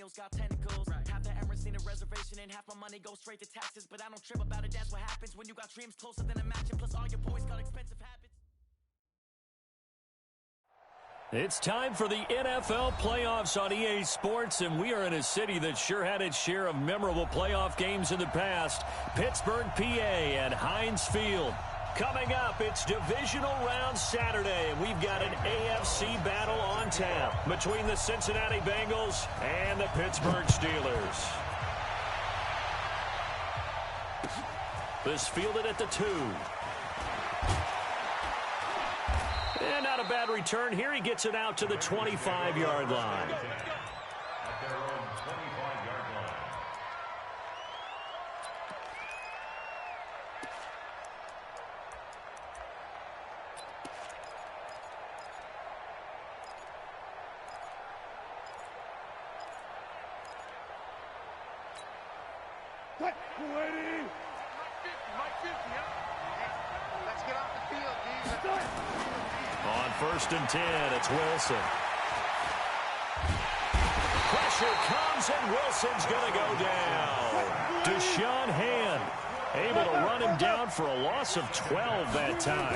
nails got tentacles. Half the Emirates need a reservation and half my money goes straight to taxes. But I don't trip about it, that's what happens when you got dreams closer than a match. And plus all your boys got expensive habits. It's time for the NFL playoffs on EA Sports, and we are in a city that sure had its share of memorable playoff games in the past. Pittsburgh, PA at Heinz Field. Coming up, it's divisional round Saturday, and we've got an AFC battle on tap between the Cincinnati Bengals and the Pittsburgh Steelers. This fielded at the 2. And not a bad return here. He gets it out to the 25-yard line. Let's get off the field, dude. On 1st and 10, it's Wilson. Pressure comes, and Wilson's going to go down. Deshaun Hand able to run him down for a loss of 12 that time.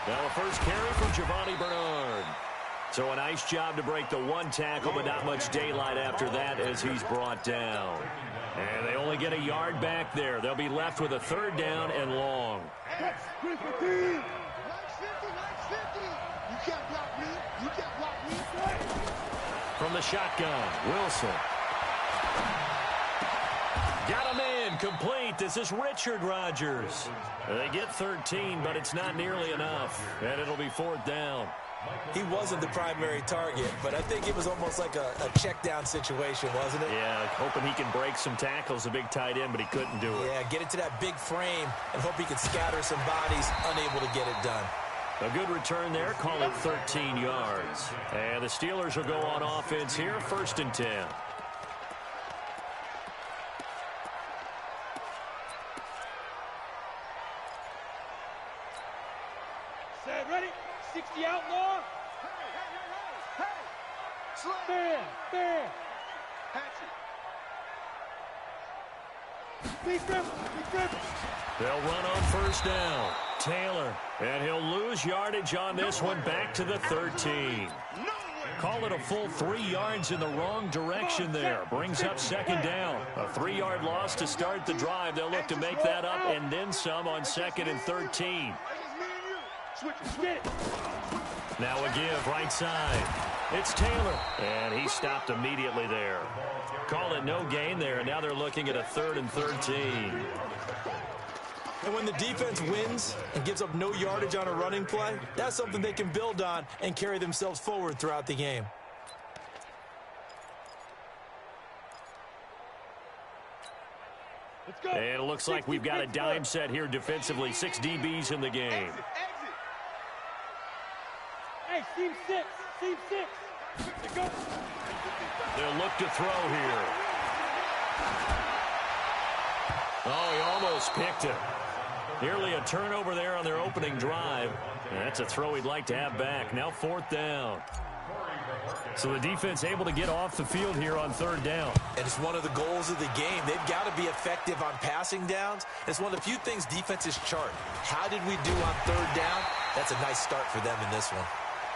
Now a first carry from Giovanni Bernard. So a nice job to break the 1 tackle, but not much daylight after that as he's brought down. And they only get a yard back there. They'll be left with a 3rd down and long. From the shotgun, Wilson. Got him in, complete. This is Richard Rodgers. They get 13, but it's not nearly enough. And it'll be 4th down. He wasn't the primary target, but I think it was almost like a check-down situation, wasn't it? Yeah, hoping he can break some tackles, a big tight end, but he couldn't do it. Yeah, get it to that big frame and hope he can scatter some bodies, unable to get it done. A good return there, call it 13 yards. And the Steelers will go on offense here, 1st and 10. Set, ready? 60 outlaw. Hey! Slow. Bam! Big grip. They'll run on 1st down. Taylor, and he'll lose yardage on this one, back to the 13. Call it a full 3 yards in the wrong direction there. Brings up 2nd down. A 3-yard loss to start the drive. They'll look to make that up and then some on 2nd and 13. Now a give right side. It's Taylor, and he stopped immediately there. Call it no gain there, and now they're looking at a 3rd and 13. And when the defense wins and gives up no yardage on a running play, that's something they can build on and carry themselves forward throughout the game. Let's go. And it looks like we've got a dime set here defensively. 6 DBs in the game. Exit. Hey, seam 6. Let's go. They'll look to throw here. Oh, he almost picked it. Nearly a turnover there on their opening drive. And that's a throw he'd like to have back. Now 4th down. So the defense able to get off the field here on 3rd down. And it's one of the goals of the game. They've got to be effective on passing downs. It's one of the few things defenses chart. How did we do on 3rd down? That's a nice start for them in this one.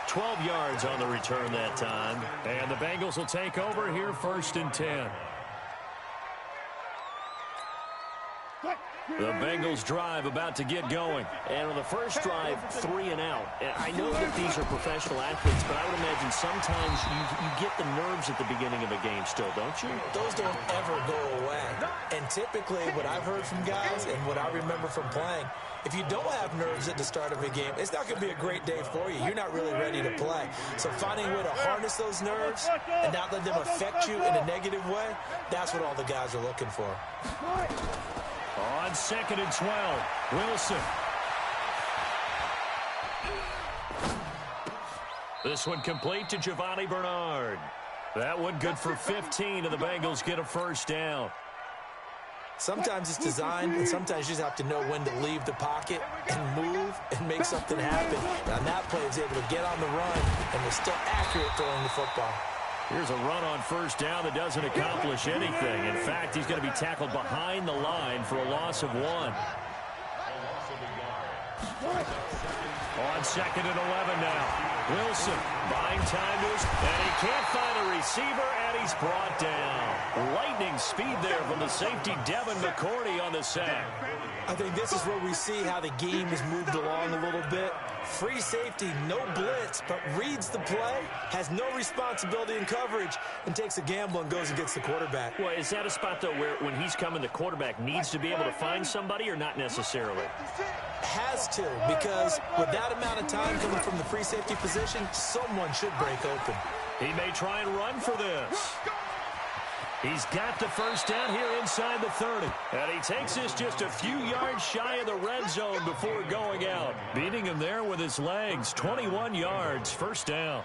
12 yards on the return that time. And the Bengals will take over here, 1st and 10. The Bengals drive about to get going. And on the first drive, 3 and out. I know that these are professional athletes, but I would imagine sometimes you get the nerves at the beginning of a game still, don't you? Those don't ever go away. And typically what I've heard from guys and what I remember from playing, if you don't have nerves at the start of a game, it's not going to be a great day for you. You're not really ready to play. So finding a way to harness those nerves and not let them affect you in a negative way, that's what all the guys are looking for. On 2nd and 12, Wilson. This one complete to Giovanni Bernard. That one good for 15, and the Bengals get a 1st down. Sometimes it's designed, and sometimes you just have to know when to leave the pocket and move and make something happen. On that play, he was able to get on the run and was still accurate throwing the football. Here's a run on first down that doesn't accomplish anything. In fact, he's going to be tackled behind the line for a loss of 1. On 2nd and 11 now. Wilson buying time to his, and he can't find a receiver, and he's brought down. Lightning speed there from the safety Devin McCourty on the sack. I think this is where we see how the game has moved along a little bit. Free safety, no blitz, but reads the play, has no responsibility in coverage, and takes a gamble and goes and gets the quarterback. Well, is that a spot, though, where when he's coming, the quarterback needs to be able to find somebody or not necessarily? Has to, because with that amount of time coming from the free safety position, someone should break open. He may try and run for this. He's got the first down here inside the 30. And he takes this just a few yards shy of the red zone before going out. Beating him there with his legs. 21 yards, first down.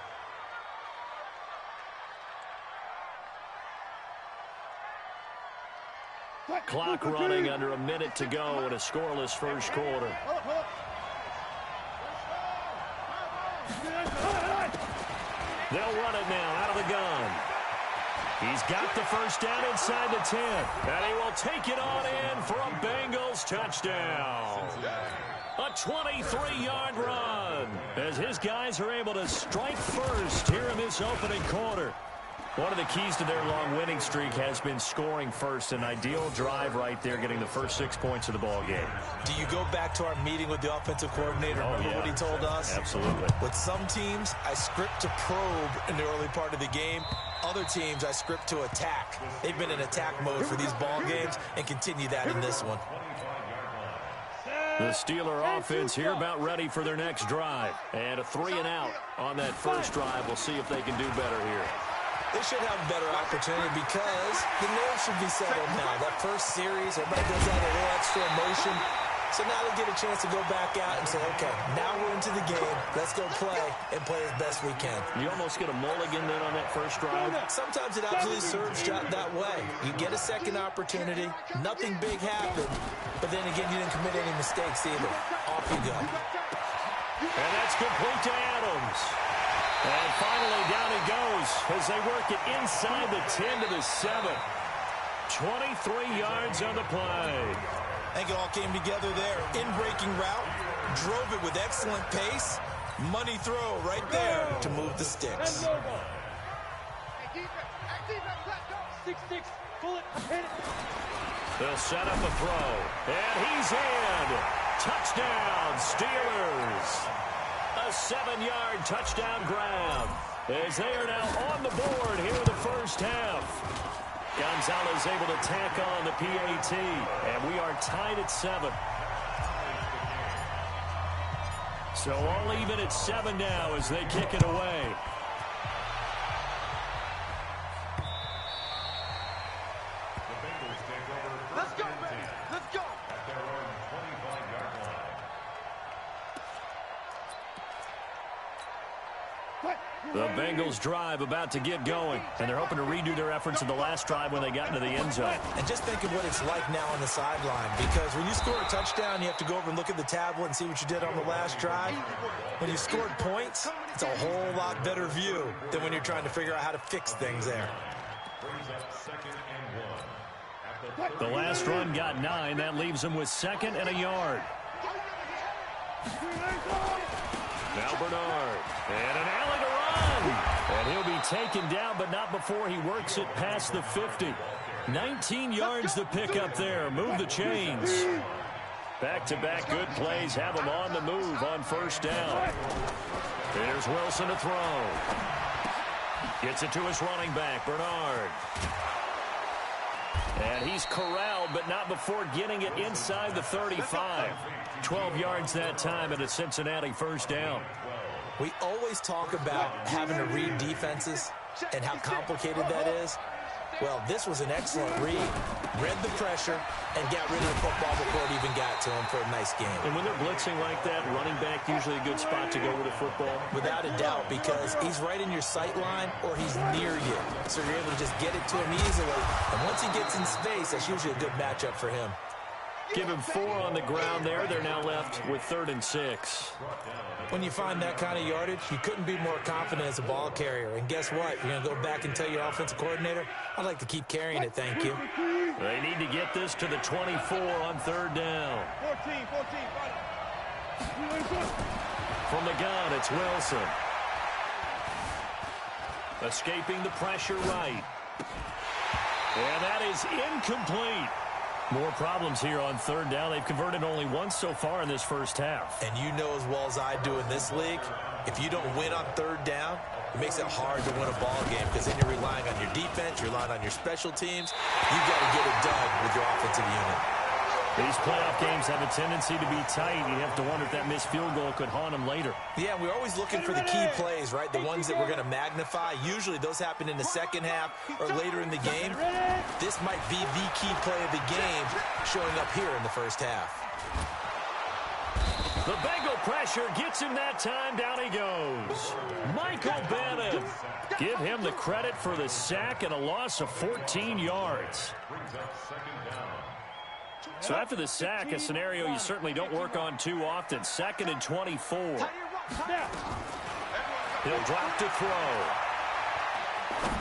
Clock running under a minute to go in a scoreless first quarter. They'll run it now out of the gun. He's got the first down inside the 10. And he will take it on in for a Bengals touchdown. A 23-yard run as his guys are able to strike first here in this opening quarter. One of the keys to their long winning streak has been scoring first. An ideal drive right there, getting the first 6 points of the ball game. Do you go back to our meeting with the offensive coordinator? Remember what he told us? Absolutely. With some teams, I script to probe in the early part of the game. Other teams, I script to attack. They've been in attack mode for these ball games and continue that in this one. The Steeler offense here about ready for their next drive. And a 3-and-out on that first drive. We'll see if they can do better here. They should have a better opportunity because the nerves should be settled now. That first series, everybody goes out a little extra emotion. So now they get a chance to go back out and say, okay, now we're into the game. Let's go play and play as best we can. You almost get a mulligan then on that first drive. Sometimes it absolutely serves that way. You get a second opportunity. Nothing big happened. But then again, you didn't commit any mistakes either. Off you go. And that's complete to Adams. And finally, down he goes as they work it inside the 10 to the 7. 23 yards on the play. I think it all came together there. In-breaking route, drove it with excellent pace. Money throw right there to move the sticks. 6-6, pull it, hit it. They'll set up a throw. And he's in. Touchdown, Steelers. A 7-yard touchdown grab as they are now on the board here in the first half. Gonzalez able to tack on the PAT, and we are tied at 7. So all even at 7 now as they kick it away. Let's go, baby. Let's go. The Bengals drive about to get going, and they're hoping to redo their efforts in the last drive when they got into the end zone. And just think of what it's like now on the sideline, because when you score a touchdown, you have to go over and look at the tablet and see what you did on the last drive. When you scored points, it's a whole lot better view than when you're trying to figure out how to fix things there. The last run got 9. That leaves them with 2nd and a yard. Now Bernard. And an alley to run. And he'll be taken down, but not before he works it past the 50. 19 yards to pick up there. Move the chains. Back-to-back good plays have him on the move on first down. There's Wilson to throw. Gets it to his running back, Bernard. And he's corralled, but not before getting it inside the 35. 12 yards that time and a Cincinnati first down. We always talk about having to read defenses and how complicated that is. Well, this was an excellent read the pressure, and got rid of the football before it even got to him for a nice game. And when they're blitzing like that, running back usually a good spot to go with the football. Without a doubt, because he's right in your sight line or he's near you. So you're able to just get it to him easily. And once he gets in space, that's usually a good matchup for him. Give him 4 on the ground there. They're now left with 3rd and 6. When you find that kind of yardage, you couldn't be more confident as a ball carrier. And guess what? You're going to go back and tell your offensive coordinator, I'd like to keep carrying it, thank you. They need to get this to the 24 on 3rd down. 14. From the gun, it's Wilson. Escaping the pressure right. And that is incomplete. More problems here on 3rd down. They've converted only once so far in this first half. And you know as well as I do in this league, if you don't win on 3rd down, it makes it hard to win a ball game because then you're relying on your defense, you're relying on your special teams. You've got to get it done with your offensive unit. These playoff games have a tendency to be tight. You have to wonder if that missed field goal could haunt them later. Yeah, we're always looking for the key plays, right? The ones that we're going to magnify. Usually those happen in the second half or later in the game. This might be the key play of the game showing up here in the first half. The Bengal pressure gets him that time. Down he goes. Michael Bannon. Give him the credit for the sack and a loss of 14 yards. So after the sack, a scenario you certainly don't work on too often. 2nd and 24. He'll drop to throw.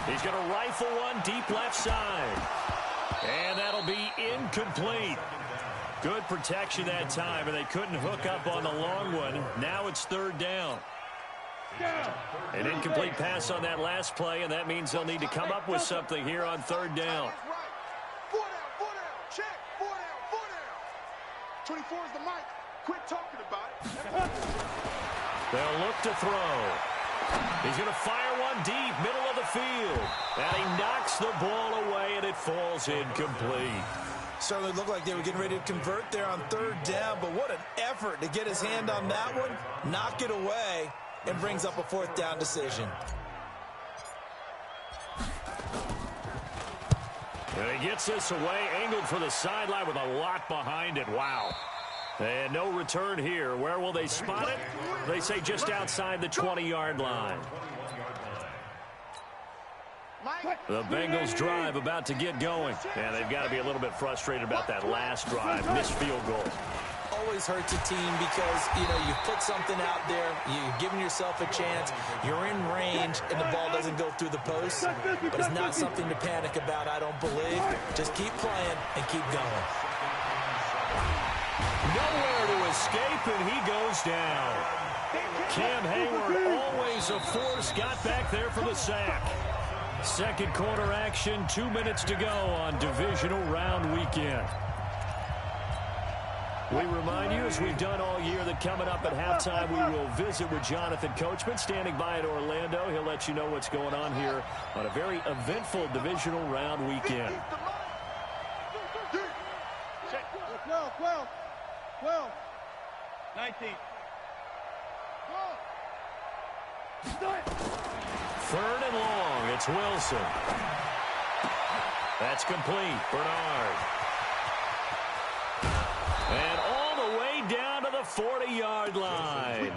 He's going to rifle one deep left side. And that'll be incomplete. Good protection that time, and they couldn't hook up on the long one. Now it's 3rd down. An incomplete pass on that last play, and that means they'll need to come up with something here on 3rd down. 24 is the mic. Quit talking about it. They'll look to throw. He's going to fire one deep, middle of the field. And he knocks the ball away, and it falls incomplete. Certainly looked like they were getting ready to convert there on 3rd down, but what an effort to get his hand on that one, knock it away, and brings up a 4th down decision. And he gets this away, angled for the sideline with a lot behind it. Wow. And no return here. Where will they spot it? They say just outside the 20-yard line. The Bengals drive about to get going. And they've got to be a little bit frustrated about that last drive. Missed field goal. Always hurts a team because, you know, you've put something out there, you've given yourself a chance, you're in range, and the ball doesn't go through the post. But it's not something to panic about, I don't believe. Just keep playing and keep going. Nowhere to escape, and he goes down. Cam Hayward, always a force, got back there for the sack. Second quarter action, 2 minutes to go on divisional round weekend. We remind you, as we've done all year, that coming up at halftime, we will visit with Jonathan Coachman, standing by at Orlando. He'll let you know what's going on here on a very eventful divisional round weekend. 12, 19. 3rd and long, it's Wilson. That's complete. Bernard. And all the way down to the 40-yard line.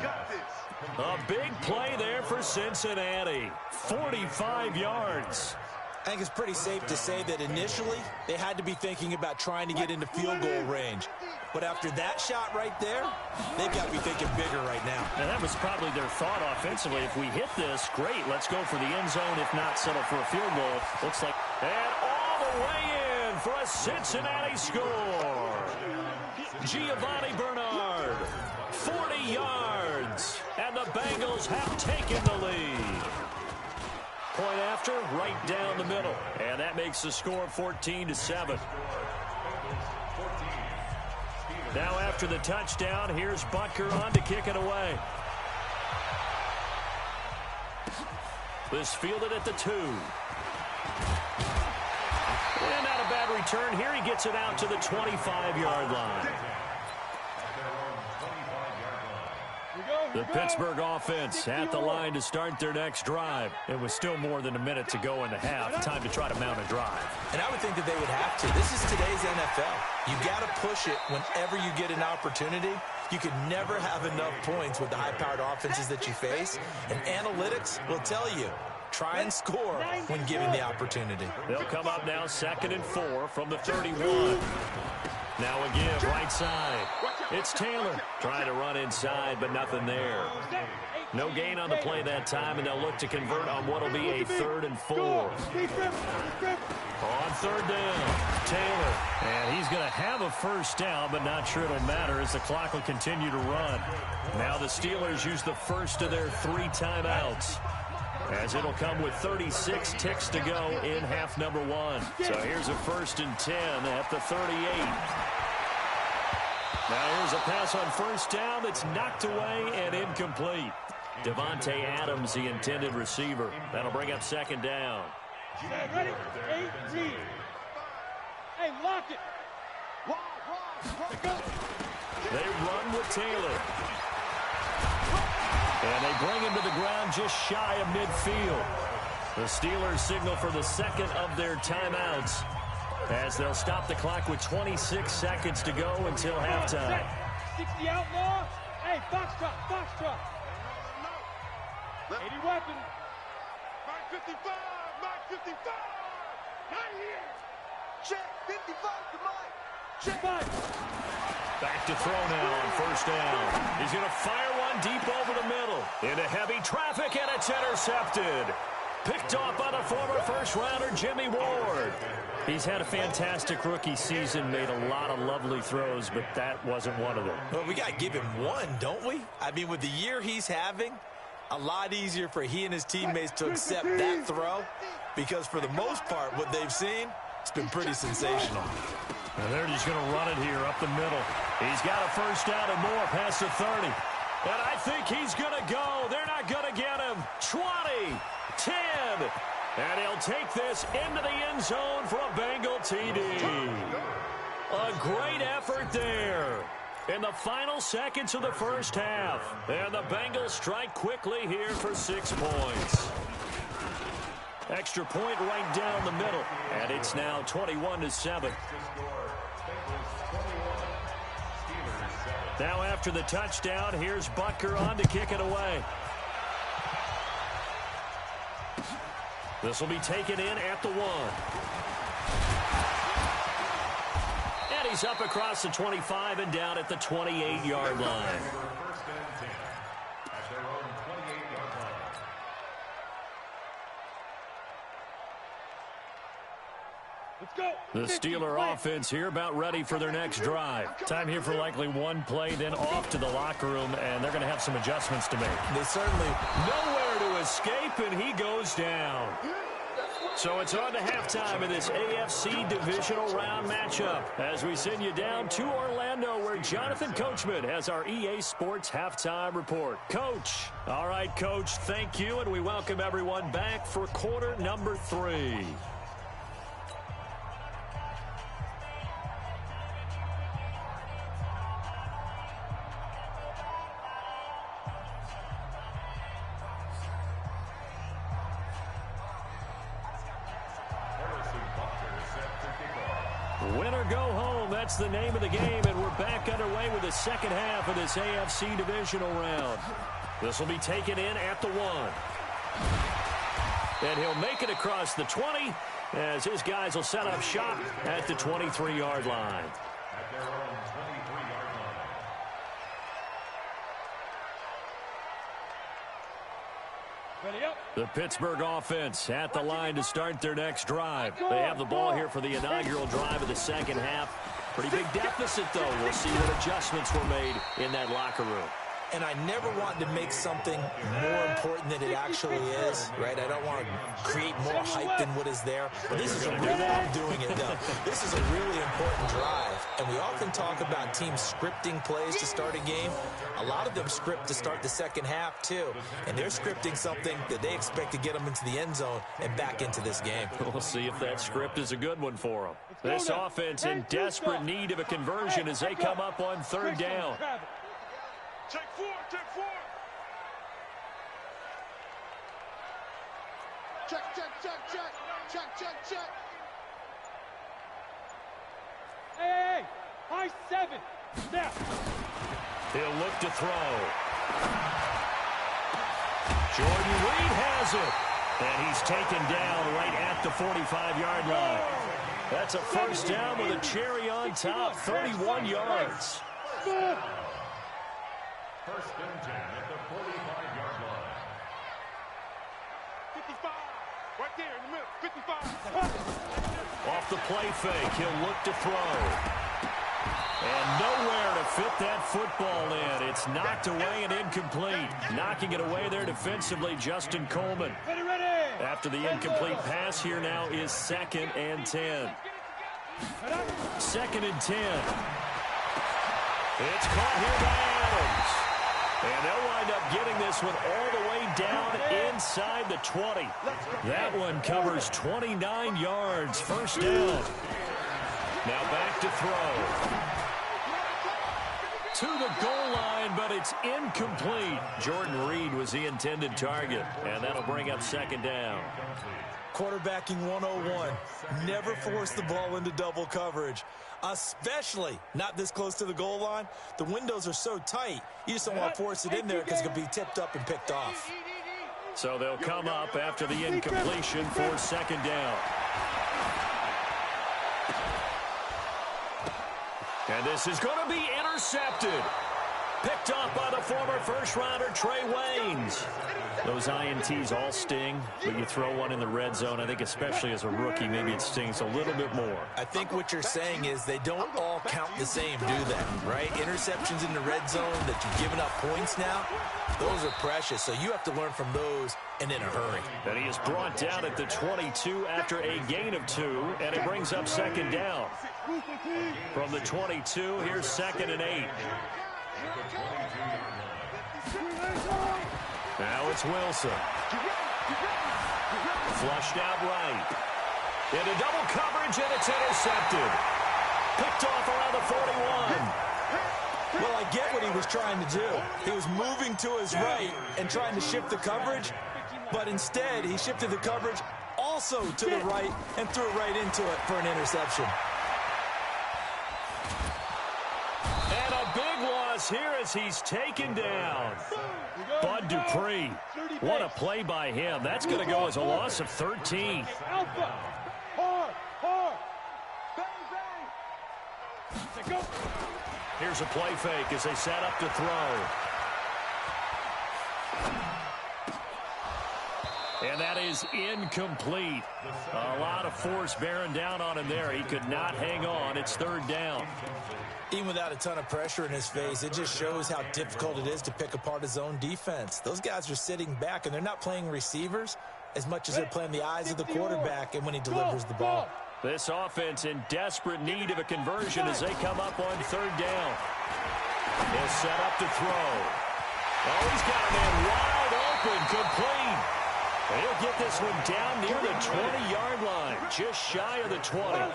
A big play there for Cincinnati. 45 yards. I think it's pretty safe to say that initially they had to be thinking about trying to get into field goal range. But after that shot right there, they've got to be thinking bigger right now. And that was probably their thought offensively. If we hit this, great. Let's go for the end zone. If not, settle for a field goal. Looks like... And all the way in for a Cincinnati score. Giovanni Bernard, 40 yards. And the Bengals have taken the lead. Point after, right down the middle. And that makes the score 14-7. Now after the touchdown, here's Butker on to kick it away. This fielded at the 2. And not a bad return here. He gets it out to the 25-yard line. The Pittsburgh offense at the line to start their next drive. It was still more than a minute to go in the half. Time to try to mount a drive. And I would think that they would have to. This is today's NFL. You got to push it whenever you get an opportunity. You could never have enough points with the high-powered offenses that you face. And analytics will tell you try and score when given the opportunity. They'll come up now 2nd and 4 from the 31. Now a give right side. It's Taylor trying to run inside, but nothing there. No gain on the play that time, and they'll look to convert on what will be a 3rd and 4. On 3rd down, Taylor. And he's going to have a first down, but not sure it'll matter as the clock will continue to run. Now the Steelers use the first of their 3 timeouts, as it'll come with 36 ticks to go in half number 1. So here's a 1st and 10 at the 38. Now here's a pass on 1st down that's knocked away and incomplete. Devontae Adams, the intended receiver. That'll bring up 2nd down. Ready? 18. Hey, lock it. They run with Taylor. And they bring him to the ground just shy of midfield. The Steelers signal for the 2nd of their timeouts, as they'll stop the clock with 26 seconds to go until halftime. 60 outlaw. Hey, box drop. 80 weapon. Mark 55, Mark 55. Right here. Check 55 to Mike. Check. Back to throw now on 1st down. He's going to fire one deep over the middle. Into heavy traffic, and it's intercepted. Picked off by the former first-rounder Jimmy Ward. He's had a fantastic rookie season, made a lot of lovely throws, but that wasn't one of them. Well, we got to give him one, don't we? I mean, with the year he's having, a lot easier for he and his teammates to accept that throw, because for the most part, what they've seen, it's been pretty sensational. And they're just going to run it here up the middle. He's got a first down and more past the 30. And I think he's going to go. They're not going to get him. 20, 10. And he'll take this into the end zone for a Bengal TD. A great effort there in the final seconds of the first half. And the Bengals strike quickly here for 6 points. Extra point right down the middle. And it's now 21-7. Now after the touchdown, here's Butker on to kick it away. This will be taken in at the 1. And he's up across the 25 and down at the 28-yard line. The Steeler offense here about ready for their next drive. Time here for likely one play, then off to the locker room, and they're going to have some adjustments to make. They certainly nowhere to escape, and he goes down. So it's on to halftime in this AFC divisional round matchup as we send you down to Orlando, where Jonathan Coachman has our EA Sports halftime report. Coach. All right, Coach, thank you, and we welcome everyone back for quarter number 3. Win or go home, that's the name of the game, and we're back underway with the second half of this AFC divisional round. This will be taken in at the 1. And he'll make it across the 20 as his guys will set up shop at the 23-yard line. The Pittsburgh offense at the line to start their next drive. They have the ball here for the inaugural drive of the second half. Pretty big deficit, though. We'll see what adjustments were made in that locker room. And I never want to make something more important than it actually is, right? I don't want to create more hype than what is there. But this is a really, I'm doing it though. This is a really important drive. And we often talk about teams scripting plays to start a game. A lot of them script to start the second half too. And they're scripting something that they expect to get them into the end zone and back into this game. We'll see if that script is a good one for them. This offense in desperate need of a conversion as they come up on 3rd down. Check 4, check 4. Check, check, check, check. Check, check, check. Hey, high 7. Snap. He'll look to throw. Jordan Reed has it. And he's taken down right at the 45-yard line. That's a first down with a cherry on top, 31 yards. First and 10 at the 45-yard line. 55. Right there in the middle. 55. Off the play fake, he'll look to throw. And nowhere to fit that football in. It's knocked away and incomplete. Knocking it away there defensively, Justin Coleman. After the incomplete pass, here now is 2nd and 10. 2nd and 10. It's caught here by Adams. And they'll wind up getting this one all the way down inside the 20. That one covers 29 yards. First down. Now back to throw. To the goal line, but it's incomplete. Jordan Reed was the intended target, and that'll bring up 2nd down. Quarterbacking 101. Never force the ball into double coverage, especially not this close to the goal line. The windows are so tight, you just don't want to force it in there because it could be tipped up and picked off. So they'll come up after the incompletion for 2nd down. And this is going to be intercepted. Picked off by the former first-rounder Trey Waynes. Those INTs all sting, but you throw one in the red zone, I think especially as a rookie, maybe it stings a little bit more. I think what you're saying is they don't all count the same, do they? Right? Interceptions in the red zone that you've given up points now, those are precious. So you have to learn from those and in a hurry. And he is brought down at the 22 after a gain of 2, and it brings up 2nd down. From the 22, here's 2nd and 8. Now it's Wilson. Flushed out right. Into double coverage, and it's intercepted. Picked off around the 41. Well, I get what he was trying to do. He was moving to his right and trying to shift the coverage, but instead he shifted the coverage also to the right and threw it right into it for an interception. And a big loss here as he's taken down. Bud Dupree, what a play by him. That's going to go as a loss of 13. Alpha. Hard. Bang. Here's a play fake as they set up to throw. And that is incomplete. A lot of force bearing down on him there. He could not hang on. It's 3rd down. Even without a ton of pressure in his face, it just shows how difficult it is to pick apart his own defense. Those guys are sitting back, and they're not playing receivers as much as they're playing the eyes of the quarterback and when he delivers the ball. This offense in desperate need of a conversion as they come up on 3rd down. They'll set up to throw. Oh, he's got a man wide open, complete. He'll get this one down near the 20-yard line, just shy of the 20.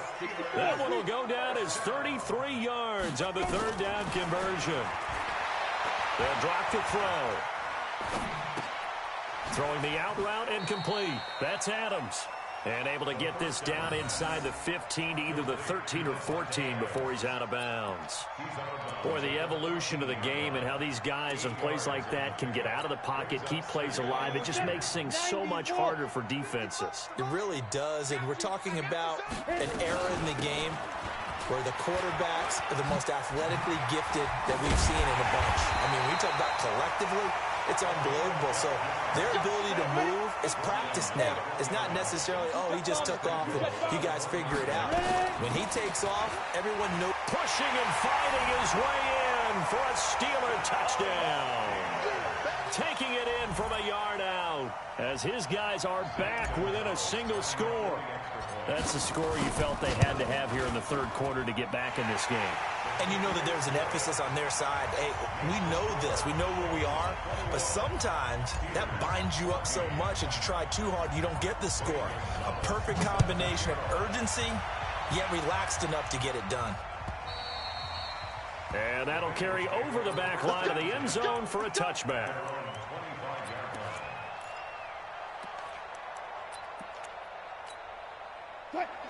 That one will go down as 33 yards on the 3rd down conversion. They'll drop to throw. Throwing the out route and complete. That's Adams. And able to get this down inside the 15 to either the 13 or 14 before he's out of bounds. Boy, the evolution of the game and how these guys in plays like that can get out of the pocket, keep plays alive, it just makes things so much harder for defenses. It really does, and we're talking about an era in the game where the quarterbacks are the most athletically gifted that we've seen in a bunch. I mean, we talk about collectively, it's unbelievable. So their ability to move is practiced now. It's not necessarily, oh, he just took off and you guys figure it out. When he takes off, everyone knows. Pushing and fighting his way in for a Steeler touchdown. Taking it in from a yard out as his guys are back within a single score. That's the score you felt they had to have here in the 3rd quarter to get back in this game. And you know that there's an emphasis on their side. Hey, we know this. We know where we are. But sometimes that binds you up so much that you try too hard, you don't get the score. A perfect combination of urgency, yet relaxed enough to get it done. And that'll carry over the back line of the end zone for a touchback.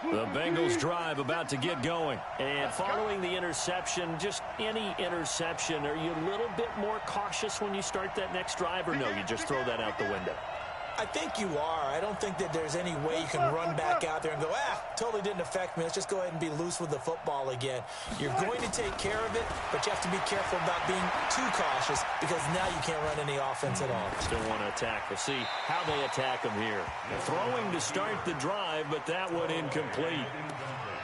The Bengals drive about to get going. And following the interception, just any interception, are you a little bit more cautious when you start that next drive, or no, you just throw that out the window? I think you are. I don't think that there's any way you can run back out there and go, totally didn't affect me. Let's just go ahead and be loose with the football again. You're going to take care of it, but you have to be careful about being too cautious because now you can't run any offense at all. Still want to attack. We'll see how they attack them here. Throwing to start the drive, but that one incomplete.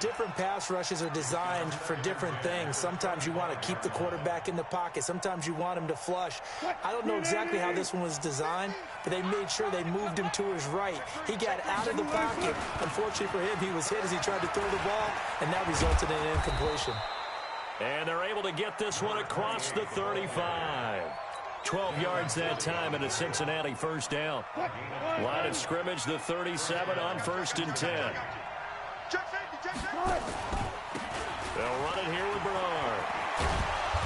Different pass rushes are designed for different things. Sometimes you want to keep the quarterback in the pocket. Sometimes you want him to flush. I don't know exactly how this one was designed, but they made sure they moved him to his right. He got out of the pocket. Unfortunately for him, he was hit as he tried to throw the ball, and that resulted in an incompletion. And they're able to get this one across the 35. 12 yards that time and a Cincinnati first down. Line of scrimmage, the 37 on 1st and 10. They'll run it here with Bernard.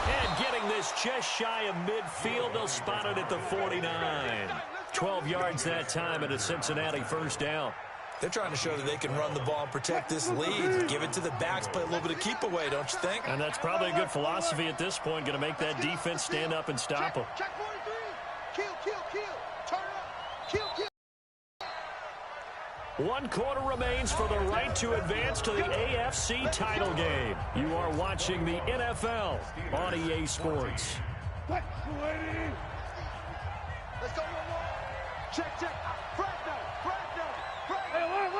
And getting this just shy of midfield, they'll spot it at the 49. 12 yards that time and a Cincinnati first down. They're trying to show that they can run the ball and protect this lead. Give it to the backs, play a little bit of keep away, don't you think? And that's probably a good philosophy at this point, going to make that defense stand up and stop them. Check 43. Kill. Turn up. Kill. 1 quarter remains for the right to advance to the AFC title game. You are watching the NFL on EA Sports. Let's go. Check. Front down. Hey, alert.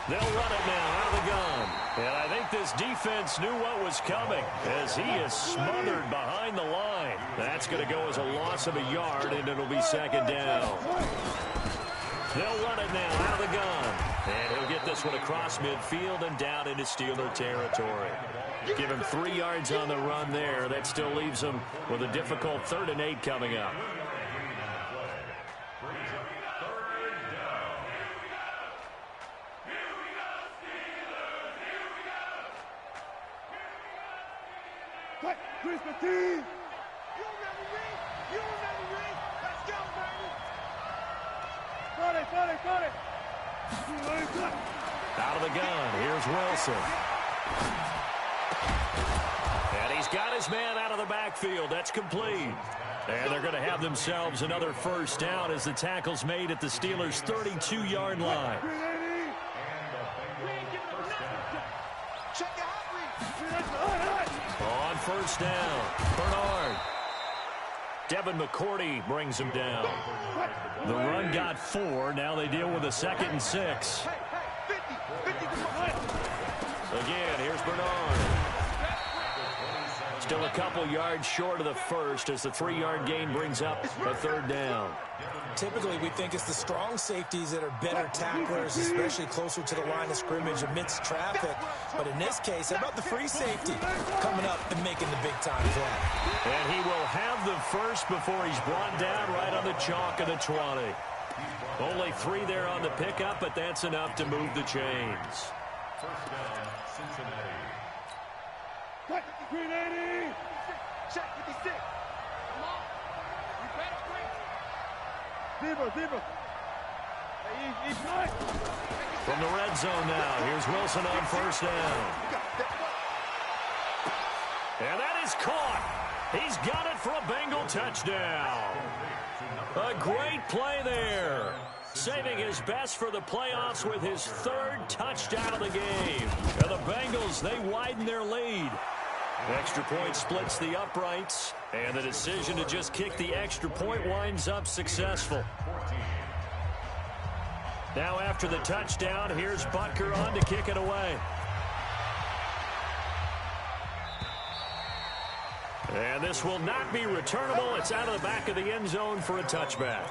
They'll run it now out of the gun. And I think this defense knew what was coming as he is smothered behind the line. That's going to go as a loss of a yard, and it'll be 2nd down. They'll run it now out of the gun. And he'll get this one across midfield and down into Steeler territory. Give him 3 yards on the run there. That still leaves him with a difficult 3rd and 8 coming up. You remember me? Let's go, baby. Got it. Out of the gun, here's Wilson. And he's got his man out of the backfield. That's complete. And they're going to have themselves another first down as the tackle's made at the Steelers' 32-yard line. On first down, Bernard. Devin McCourty brings him down. The run got 4. Now they deal with a 2nd and 6. Again, here's Bernard. Still a couple yards short of the first as the 3-yard gain brings up a 3rd down. Typically, we think it's the strong safeties that are better tacklers, especially closer to the line of scrimmage amidst traffic. But in this case, how about the free safety coming up and making the big-time play? And he will have the first before he's brought down right on the chalk of the 20. Only 3 there on the pickup, but that's enough to move the chains. First down, Cincinnati. Green 80. Check 56. Zebra. From the red zone now, here's Wilson on first down. And that is caught. He's got it for a Bengal touchdown. A great play there. Saving his best for the playoffs with his 3rd touchdown of the game. And the Bengals, they widen their lead. Extra point splits the uprights, and the decision to just kick the extra point winds up successful. Now after the touchdown, here's Butker on to kick it away. And this will not be returnable. It's out of the back of the end zone for a touchback.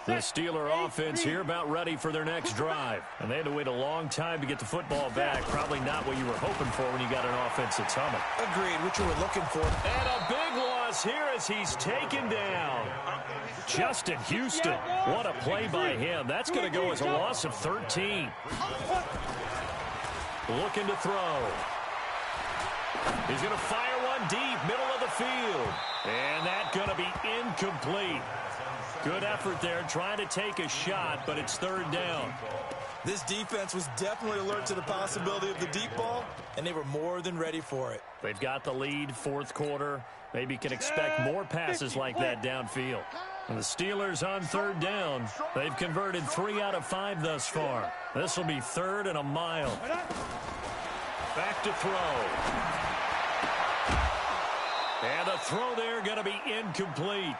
The Steeler offense here about ready for their next drive. And they had to wait a long time to get the football back. Probably not what you were hoping for when you got an offense that's humming. Agreed, what you were looking for. And a big loss here as he's taken down. Justin Houston, what a play by him. That's going to go as a loss of 13. Looking to throw. He's going to fire one deep, middle of the field. And that's going to be incomplete. Good effort there, trying to take a shot, but it's third down. This defense was definitely alert to the possibility of the deep ball, and they were more than ready for it. They've got the lead, fourth quarter. Maybe can expect more passes like that downfield. And the Steelers on third down. They've converted 3 out of 5 thus far. This will be third and a mile. Back to throw. And the throw there going to be incomplete.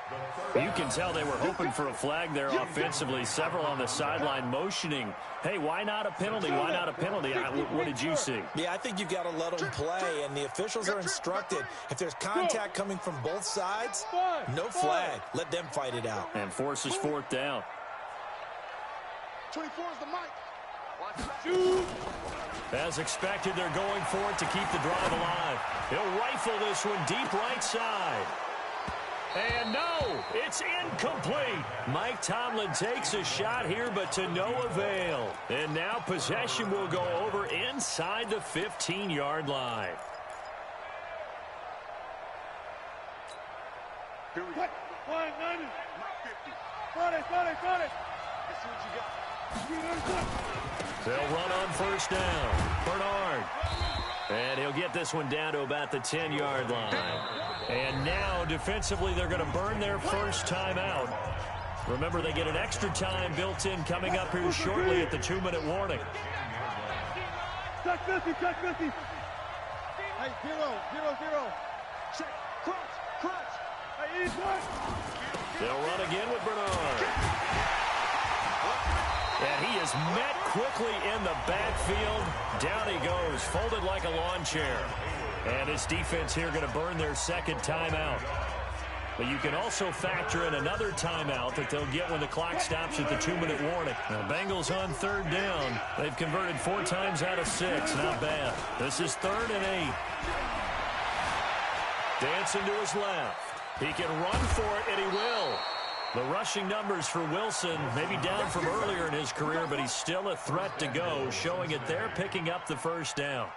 You can tell they were hoping for a flag there offensively. Several on the sideline motioning. Hey, why not a penalty? Why not a penalty? What did you see? Yeah, I think you've got to let them play, and the officials are instructed. If there's contact coming from both sides, no flag. Let them fight it out. And forces fourth down. 24 is the mic. As expected, they're going for it to keep the drive alive. He'll rifle this one deep right side. And no, it's incomplete. Mike Tomlin takes a shot here, but to no avail. And now possession will go over inside the 15-yard line. Here we go. Quiet, 90. Mike 50. Got it. Let's see what you got. They'll run on first down. Bernard. And he'll get this one down to about the 10-yard line. And now, defensively, they're going to burn their first timeout. Remember, they get an extra time built in coming up here shortly at the 2-minute warning. Check 50. Hey, 0. Check. Crunch. Hey, easy. They'll run again with Bernard. And he is met quickly in the backfield. Down he goes, folded like a lawn chair. And his defense here going to burn their second timeout. But you can also factor in another timeout that they'll get when the clock stops at the 2-minute warning. Now, Bengals on third down. They've converted 4 times out of 6. Not bad. This is 3rd and 8. Dancing to his left. He can run for it, and he will. The rushing numbers for Wilson, maybe down from earlier in his career, but he's still a threat to go, showing it there, picking up the first down.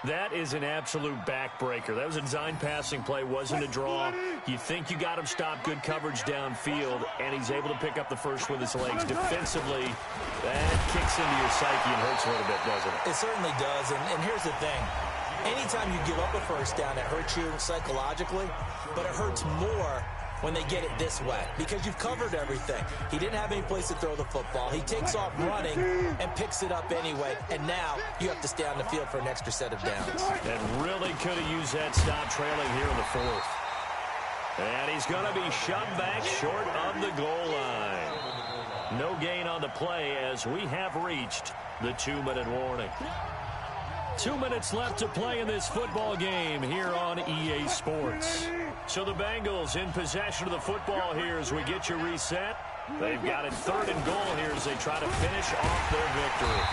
That is an absolute backbreaker. That was a design passing play, wasn't a draw. You think you got him stopped, good coverage downfield, and he's able to pick up the first with his legs. Defensively, that kicks into your psyche and hurts a little bit, doesn't it? It certainly does, and here's the thing. Anytime you give up a first down, it hurts you psychologically, but it hurts more when they get it this way, because you've covered everything. He didn't have any place to throw the football. He takes off running and picks it up anyway, and now you have to stay on the field for an extra set of downs. And really could have used that stop trailing here in the 4th. And he's going to be shoved back short of the goal line. No gain on the play as we have reached the 2-minute warning. 2 minutes left to play in this football game here on EA Sports. So the Bengals in possession of the football here as we get you reset. They've got it 3rd and goal here as they try to finish off their victory.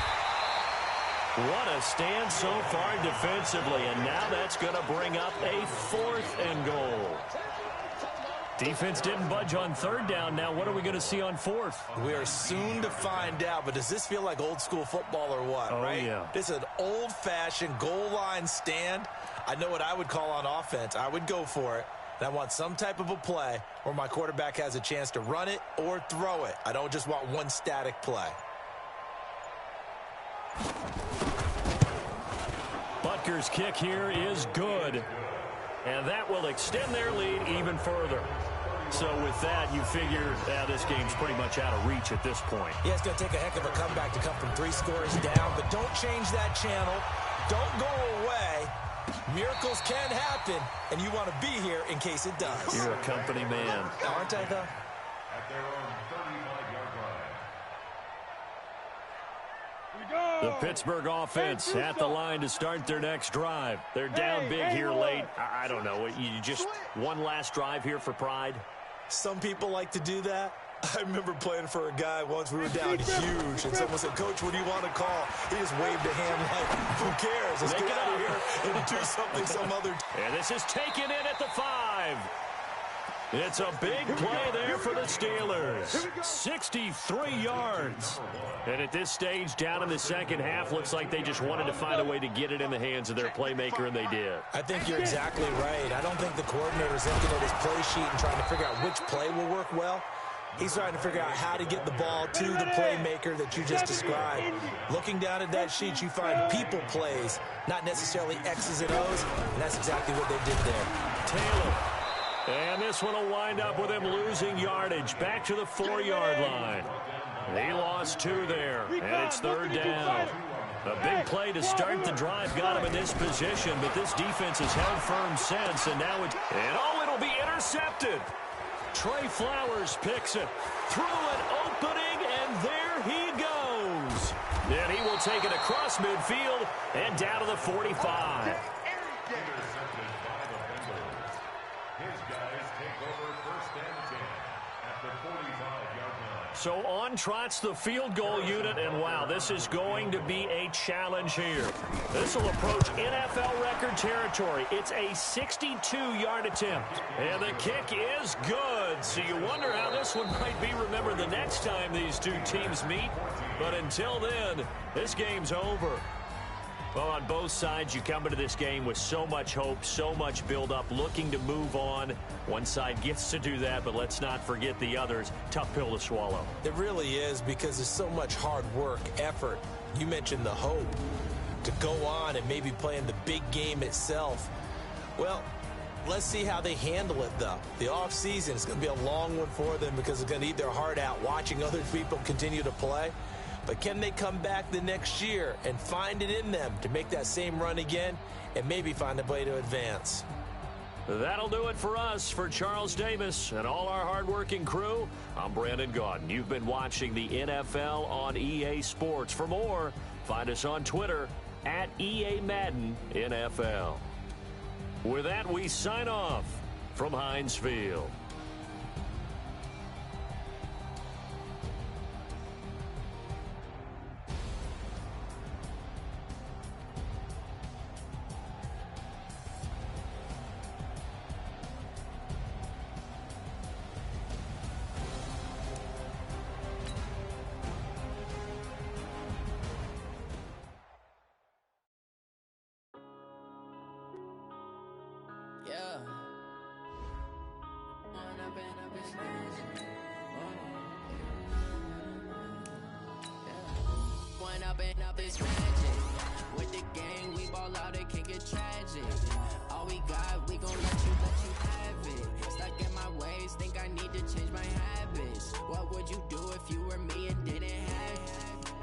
What a stand so far defensively, and now that's going to bring up a 4th and goal. Defense didn't budge on 3rd down. Now what are we going to see on 4th? We are soon to find out, but does this feel like old school football or what, right? Yeah. This is an old-fashioned goal line stand. I know what I would call on offense. I would go for it. And I want some type of a play where my quarterback has a chance to run it or throw it. I don't just want one static play. Butker's kick here is good. And that will extend their lead even further. So with that, you figure this game's pretty much out of reach at this point. Yeah, it's going to take a heck of a comeback to come from 3 scores down. But don't change that channel. Don't go away. Miracles can happen, and you want to be here in case it does. You're a company man. Aren't I, though? At their own 35-yard line. The Pittsburgh offense at the line to start their next drive. They're down big here late. I don't know. You just one last drive here for pride? Some people like to do that. I remember playing for a guy once. We were down huge, and someone said, "Coach, what do you want to call?" He just waved a hand like, "Who cares? Let's get out of here and do something some other." And this is taken in at the 5. It's a big play there for the Steelers. 63 yards. And at this stage, down in the second half, looks like they just wanted to find a way to get it in the hands of their playmaker, and they did. I think you're exactly right. I don't think the coordinator's looking at his play sheet and trying to figure out which play will work well. He's trying to figure out how to get the ball to the playmaker that you just described. Looking down at that sheet, you find people plays, not necessarily X's and O's, and that's exactly what they did there. Taylor. And this one will wind up with him losing yardage back to the 4-yard line. He lost 2 there, and it's 3rd down. A big play to start the drive got him in this position, but this defense has held firm since, and now it'll be intercepted. Trey Flowers picks it through an opening, and there he goes. Then he will take it across midfield and down to the 45. So on trots the field goal unit, and wow, this is going to be a challenge here. This will approach NFL record territory. It's a 62-yard attempt, and the kick is good. So you wonder how this one might be remembered the next time these two teams meet. But until then, this game's over. Well, on both sides, you come into this game with so much hope, so much build-up, looking to move on. One side gets to do that, but let's not forget the others. Tough pill to swallow. It really is, because there's so much hard work, effort. You mentioned the hope to go on and maybe play in the big game itself. Well, let's see how they handle it, though. The offseason is going to be a long one for them because they're going to eat their heart out watching other people continue to play. But can they come back the next year and find it in them to make that same run again and maybe find a way to advance? That'll do it for us. For Charles Davis and all our hardworking crew, I'm Brandon Gaudin. You've been watching the NFL on EA Sports. For more, find us on Twitter at EA Madden NFL. With that, we sign off from Heinz Field. Yeah. One up and up is magic. With the gang, we ball out, it can get tragic. All we got, we gon' let you have it. Stuck in my ways, think I need to change my habits. What would you do if you were me and didn't have it?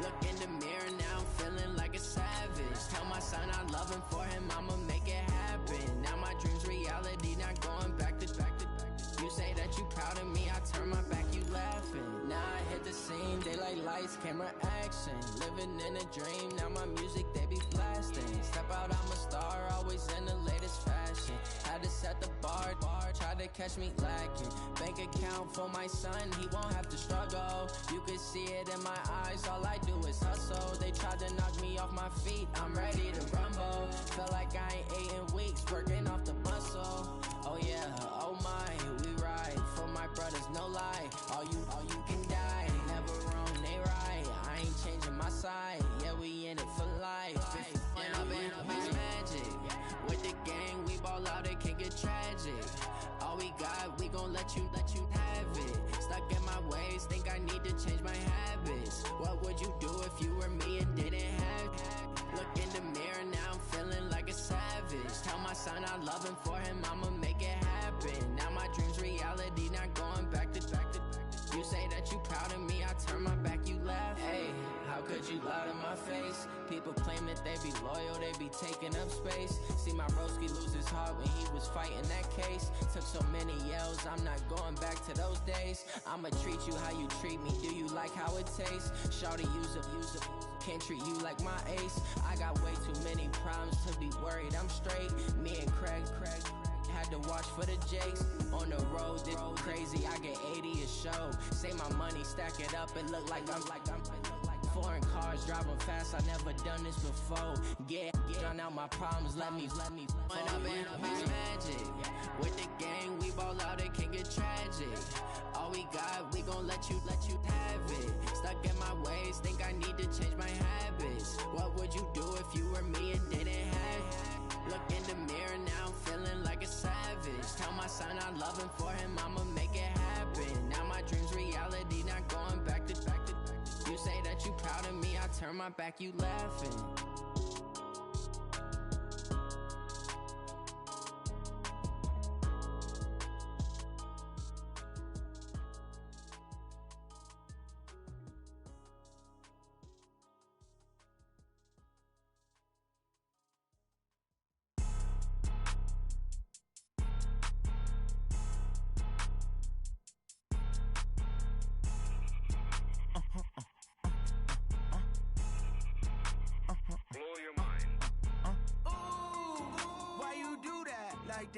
Look in the mirror now, I'm feeling like a savage. Tell my son I love him, for him I'ma make it happen. Now my dreams reality, not going back to. You say that you proud of me, I turn my back, you laughing. Now I hit the scene, daylight lights, camera action. Living in a dream, now my music they be blasting. Step out, I'm a star, always in the latest fashion. Had to set the bar, try to catch me lacking. Bank account for my son, he won't have to struggle. You can see it in my eyes, all I do is hustle. They tried to knock me off my feet, I'm ready to rumble. Feel like I ain't ate in weeks, working off the muscle. Oh yeah, oh my, we ride for my brothers, no lie. All you can die, never wrong, they right. I ain't changing my side, yeah, we in it for life. When up and up is magic. With the gang, we ball out, it can get tragic. All we got, we gon' let you have it. Stuck in my ways, think I need to change my habits. What would you do if you were me and didn't have it? Look in the mirror, now I'm feeling like a savage. Tell my son I love him, for him I'ma make it happen. Now my dreams reality, not going back to. You say that you proud of me, I turn my back, you laugh. Hey, how could you lie to my face? People claim that they be loyal, they be taking up space. See my broski lose his heart when he was fighting that case. Took so many yells, I'm not going back to those days. I'ma treat you how you treat me, do you like how it tastes? Shawty, use up, can't treat you like my ace. I got way too many problems to be worried, I'm straight. Me and Craig had to watch for the Jakes. On the road, this crazy, I get 80 a show. Say my money, stack it up, and look like I'm Foreign cars, driving fast, I never done this before. Get on out my problems, let me. When I've been magic. With the gang, we ball out, it can get tragic. All we got, we gon' let you have it. Stuck in my ways, think I need to change my habits. What would you do if you were me and didn't have it? Look in the mirror now, I'm feeling like a savage. Tell my son I love him, for him I'ma make it happen. Now my dream's reality, not going back to. You say that you proud of me, I turn my back, you laughing.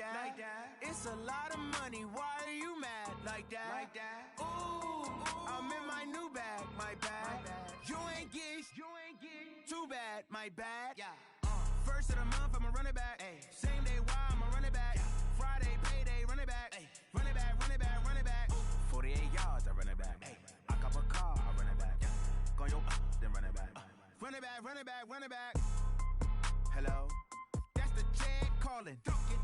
Like that. It's a lot of money. Why are you mad like that? Ooh, I'm in my new bag, my bag. You ain't get too bad, my bad. Yeah. First of the month, I'ma run it back. Ay. Same day, why I'ma run it back. Friday, payday, run it back. Ay. Run it back, run it back, run it back. 48 yards, I run it back. Ay. I cop a car, I run it back. Go your then run it back. Run it back, run it back, run it back. Hello, that's the check calling.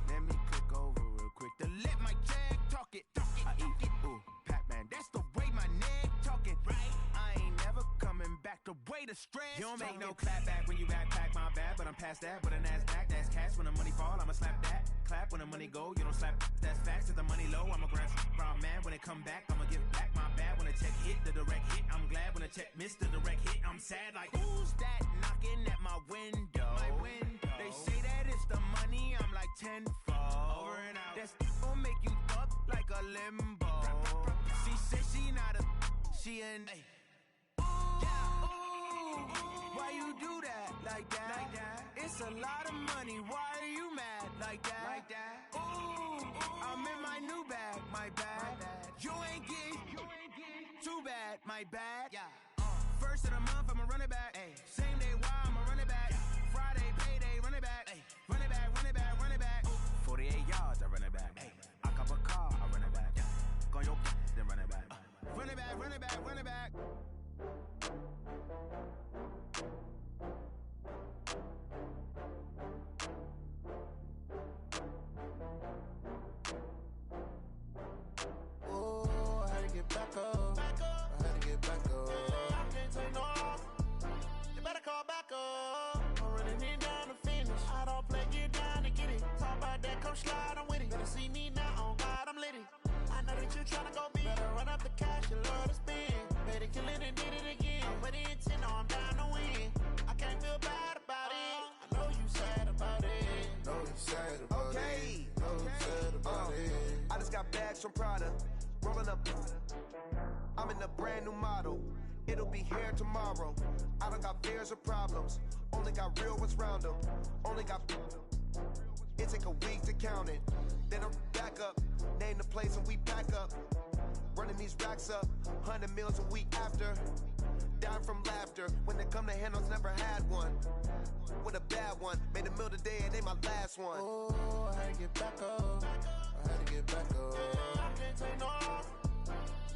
Let me click over real quick to let my check talk it. I eat it, ooh, Pac-Man. That's the way my neck talking. Right, I ain't never coming back. The way the stress. You don't make no clap back when you backpack my bad, but I'm past that. With a NASDAQ, that's cash. When the money fall, I'ma slap that. Clap when the money go, you don't slap. That's facts. If the money low, I'ma grab brown man. When it come back, I'ma give back my bad. When the check hit, the direct hit. I'm glad when the check missed the direct hit. I'm sad like who's that knocking at my window? They say that it's the money. I'm like tenfold. Over and out. That's gon' make you up like a limbo. She said she not a, she an. Why you do that like that? It's a lot of money. Why are you mad like that? Ooh, I'm in my new bag, my bag. You ain't get too bad, my bad. Yeah. First of the month, I'ma run it back. Ay. Same day, why I'ma run it back. Friday, payday, run it back. Ay. Run it back, run it back, run it back. 48 yards, I run it back. Ay. I cop a car, I run it back. Go your then run it back. Run it back, run it back, run it back. Oh, I had to get back up. I had to get back up. I can't take no loss. You better call back up. I'm running it down to finish. I don't play, get down to get it. Talk about that, come slide, I'm with it. Better see me now, on God, I'm lit it. I know that you tryna go big. Better run up the cash, you love to spend. Better kill it and did it again. But the intent, no, I'm down to win. I can't feel bad about it. I know you sad about it. Know you sad about it. Know you sad about it. I just got bags from Prada. Rolling up. I'm in a brand new model. It'll be here tomorrow. I don't got fears or problems. Only got real ones round them. Only got. It take a week to count it. Then I'm back up. Name the place and we back up. Running these racks up. 100 meals a week after. Dying from laughter. When they come to handles, never had one. With a bad one. Made a meal today, it ain't my last one. Oh, I had to get back up. I had to get back up. I can't take no loss.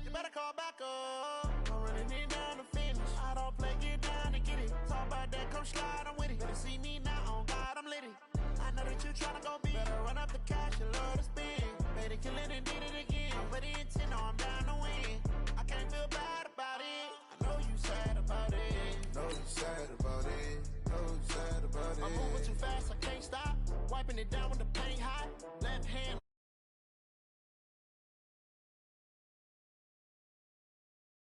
You better call back up. I'm running it down to finish. I don't play, get down to get it. Talk about that, come slide, I'm with it. Better see me now, on God, I'm lit it. I know that you tryna go big. Better run up the cash, you love to spend. Better kill it and did it again. But the intent, no, I'm down to win. I can't feel bad about it. I know you sad about it. Know you sad about it. Know you sad about it. I'm moving too fast, I can't stop. Wiping it down with